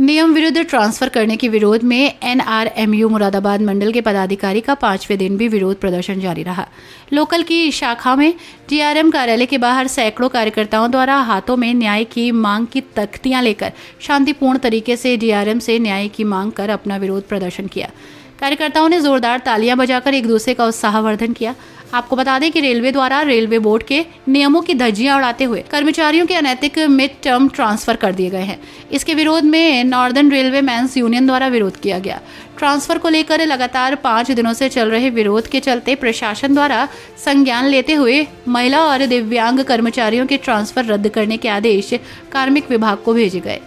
नियम विरुद्ध ट्रांसफर करने के विरोध में एनआरएमयू मुरादाबाद मंडल के पदाधिकारी का 5वें दिन भी विरोध प्रदर्शन जारी रहा। लोकल की शाखा में डीआरएम कार्यालय के बाहर सैकड़ों कार्यकर्ताओं द्वारा हाथों में न्याय की मांग की तख्तियां लेकर शांतिपूर्ण तरीके से डीआरएम से न्याय की मांग कर अपना विरोध प्रदर्शन किया। कार्यकर्ताओं ने जोरदार तालियां बजाकर एक दूसरे का उत्साहवर्धन किया। आपको बता दें कि रेलवे द्वारा रेलवे बोर्ड के नियमों की धज्जियां उड़ाते हुए कर्मचारियों के अनैतिक मिड टर्म ट्रांसफर कर दिए गए हैं। इसके विरोध में नॉर्दर्न रेलवे मैन्स यूनियन द्वारा विरोध किया गया। ट्रांसफर को लेकर लगातार 5 दिनों से चल रहे विरोध के चलते प्रशासन द्वारा संज्ञान लेते हुए महिला और दिव्यांग कर्मचारियों के ट्रांसफर रद्द करने के आदेश कार्मिक विभाग को भेजे गए।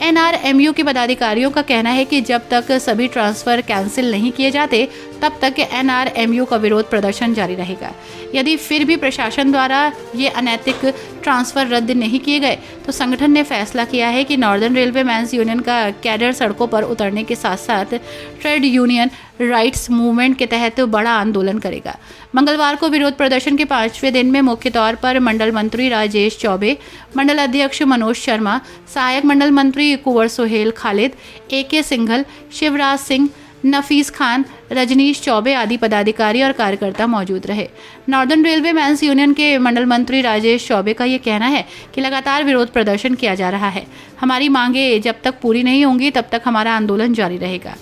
एनआरएमयू के पदाधिकारियों का कहना है कि जब तक सभी ट्रांसफर कैंसिल नहीं किए जाते तब तक एनआरएमयू का विरोध प्रदर्शन जारी रहेगा। यदि फिर भी प्रशासन द्वारा ये अनैतिक ट्रांसफर रद्द नहीं किए गए तो संगठन ने फैसला किया है कि नॉर्दर्न रेलवे मैन्स यूनियन का कैडर सड़कों पर उतरने के साथ साथ ट्रेड यूनियन राइट्स मूवमेंट के तहत बड़ा आंदोलन करेगा। मंगलवार को विरोध प्रदर्शन के 5वें दिन में मुख्य तौर पर मंडल मंत्री राजेश चौबे, मंडल अध्यक्ष मनोज शर्मा, सहायक मंडल मंत्री कुंवर सुहेल खालिद, AK सिंघल, शिवराज सिंह, नफीस खान, रजनीश चौबे आदि पदाधिकारी और कार्यकर्ता मौजूद रहे। नॉर्दर्न रेलवे मैन्स यूनियन के मंडल मंत्री राजेश चौबे का ये कहना है कि लगातार विरोध प्रदर्शन किया जा रहा है। हमारी मांगे जब तक पूरी नहीं होंगी तब तक हमारा आंदोलन जारी रहेगा।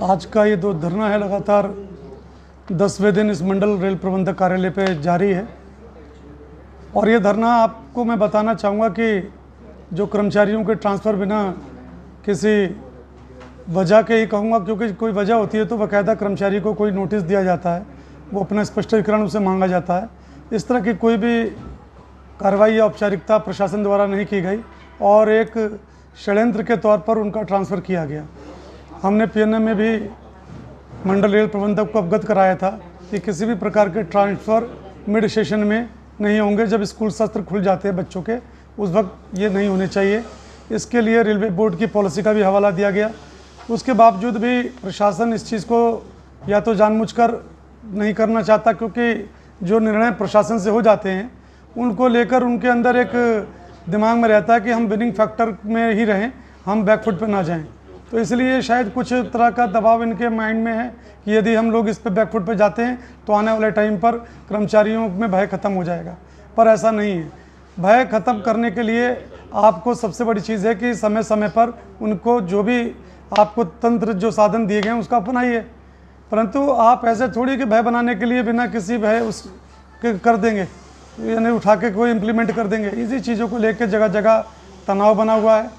आज का ये जो धरना है लगातार 10वें दिन इस मंडल रेल प्रबंधक कार्यालय पे जारी है। और ये धरना आपको मैं बताना चाहूँगा कि जो कर्मचारियों के ट्रांसफ़र बिना किसी वजह के ही कहूँगा, क्योंकि कोई वजह होती है तो बाकायदा कर्मचारी को कोई नोटिस दिया जाता है, वो अपना स्पष्टीकरण उसे मांगा जाता है। इस तरह की कोई भी कार्रवाई या औपचारिकता प्रशासन द्वारा नहीं की गई और एक षड्यंत्र के तौर पर उनका ट्रांसफ़र किया गया। हमने PNM में भी मंडल रेल प्रबंधक को अवगत कराया था कि किसी भी प्रकार के ट्रांसफ़र मिड सेशन में नहीं होंगे। जब स्कूल सत्र खुल जाते हैं बच्चों के, उस वक्त ये नहीं होने चाहिए। इसके लिए रेलवे बोर्ड की पॉलिसी का भी हवाला दिया गया। उसके बावजूद भी प्रशासन इस चीज़ को या तो जानबूझकर नहीं करना चाहता, क्योंकि जो निर्णय प्रशासन से हो जाते हैं उनको लेकर उनके अंदर एक दिमाग में रहता है कि हम विनिंग फैक्टर में ही रहें, हम बैकफुट पर ना जाएं। तो इसलिए शायद कुछ तरह का दबाव इनके माइंड में है कि यदि हम लोग इस पर बैकफुट पर जाते हैं तो आने वाले टाइम पर कर्मचारियों में भय ख़त्म हो जाएगा। पर ऐसा नहीं है। भय ख़त्म करने के लिए आपको सबसे बड़ी चीज़ है कि समय समय पर उनको जो भी आपको तंत्र जो साधन दिए गए हैं उसका अपनाइए। परंतु आप ऐसे थोड़ी कि भय बनाने के लिए बिना किसी भय उस कर देंगे, यानी उठा के कोई इम्प्लीमेंट कर देंगे। इसी चीज़ों को लेकर जगह जगह तनाव बना हुआ है।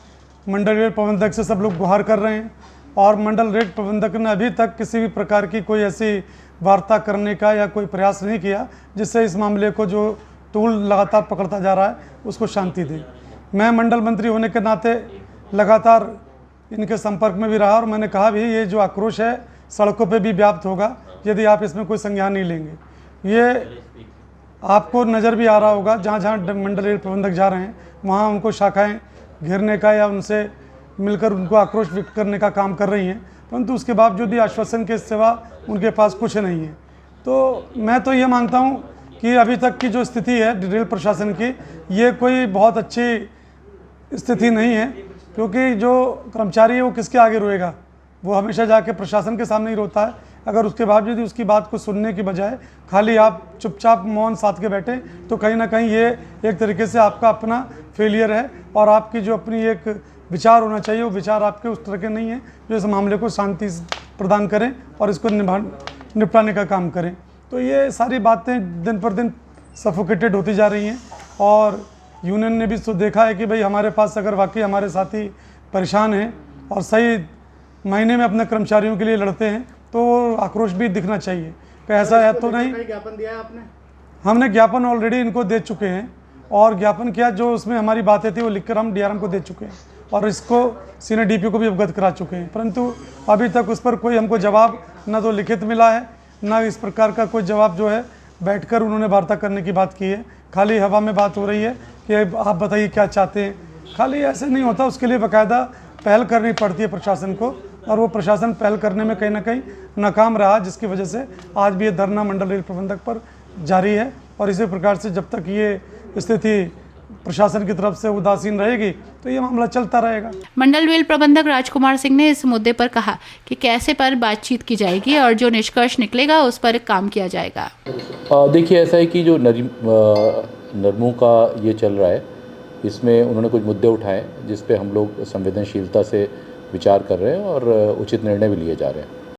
मंडल रेल प्रबंधक से सब लोग गुहार कर रहे हैं और मंडल रेल प्रबंधक ने अभी तक किसी भी प्रकार की कोई ऐसी वार्ता करने का या कोई प्रयास नहीं किया जिससे इस मामले को जो टूल लगातार पकड़ता जा रहा है उसको शांति दे। मैं मंडल मंत्री होने के नाते लगातार इनके संपर्क में भी रहा और मैंने कहा भी ये जो आक्रोश है सड़कों पे भी व्याप्त होगा यदि आप इसमें कोई संज्ञान नहीं लेंगे। ये आपको नज़र भी आ रहा होगा, जहाँ जहाँ मंडल रेल प्रबंधक जा रहे हैं वहाँ उनको शाखाएँ घेरने का या उनसे मिलकर उनको आक्रोश व्यक्त करने का काम कर रही हैं, परंतु उसके बावजूद भी आश्वासन के सिवा उनके पास कुछ नहीं है। तो मैं तो ये मानता हूँ कि अभी तक की जो स्थिति है रेल प्रशासन की, ये कोई बहुत अच्छी स्थिति नहीं है, क्योंकि जो कर्मचारी है वो किसके आगे रोएगा, वो हमेशा जाके प्रशासन के सामने ही रोता है। अगर उसके बावजूद उसकी बात को सुनने की बजाय खाली आप चुपचाप मौन साध के बैठे तो कहीं ना कहीं ये एक तरीके से आपका अपना फेलियर है और आपकी जो अपनी एक विचार होना चाहिए वो विचार आपके उस तरह के नहीं है जो इस मामले को शांति प्रदान करें और इसको निपटाने का काम करें। तो ये सारी बातें दिन पर दिन सफोकेटेड होती जा रही हैं और यूनियन ने भी तो देखा है कि भाई हमारे पास अगर वाकई हमारे साथी परेशान हैं और सही महीने में अपने कर्मचारियों के लिए लड़ते हैं तो आक्रोश भी दिखना चाहिए। कि ऐसा है तो नहीं। ज्ञापन दिया है आपने? हमने ज्ञापन ऑलरेडी इनको दे चुके हैं और ज्ञापन किया, जो उसमें हमारी बातें थी वो लिखकर हम DRM को दे चुके हैं और इसको सीनियर DP को भी अवगत करा चुके हैं, परंतु अभी तक उस पर कोई हमको जवाब ना तो लिखित मिला है ना इस प्रकार का कोई जवाब जो है बैठकर उन्होंने वार्ता करने की बात की है। खाली हवा में बात हो रही है कि आप बताइए क्या चाहते हैं। खाली ऐसे नहीं होता, उसके लिए बाकायदा पहल करनी पड़ती है प्रशासन को और वो प्रशासन पहल करने में कहीं ना कहीं नाकाम रहा, जिसकी वजह से आज भी ये धरना मंडल रेल प्रबंधक पर जारी है। और इसी प्रकार से जब तक ये स्थिति प्रशासन की तरफ से उदासीन रहेगी तो ये मामला चलता रहेगा। मंडल रेल प्रबंधक राजकुमार सिंह ने इस मुद्दे पर कहा कि कैसे पर बातचीत की जाएगी और जो निष्कर्ष निकलेगा उस पर काम किया जाएगा। देखिए, ऐसा है कि जो नरमों का ये चल रहा है, इसमें उन्होंने कुछ मुद्दे उठाए जिस पे हम लोग संवेदनशीलता से विचार कर रहे हैं और उचित निर्णय भी लिए जा रहे हैं।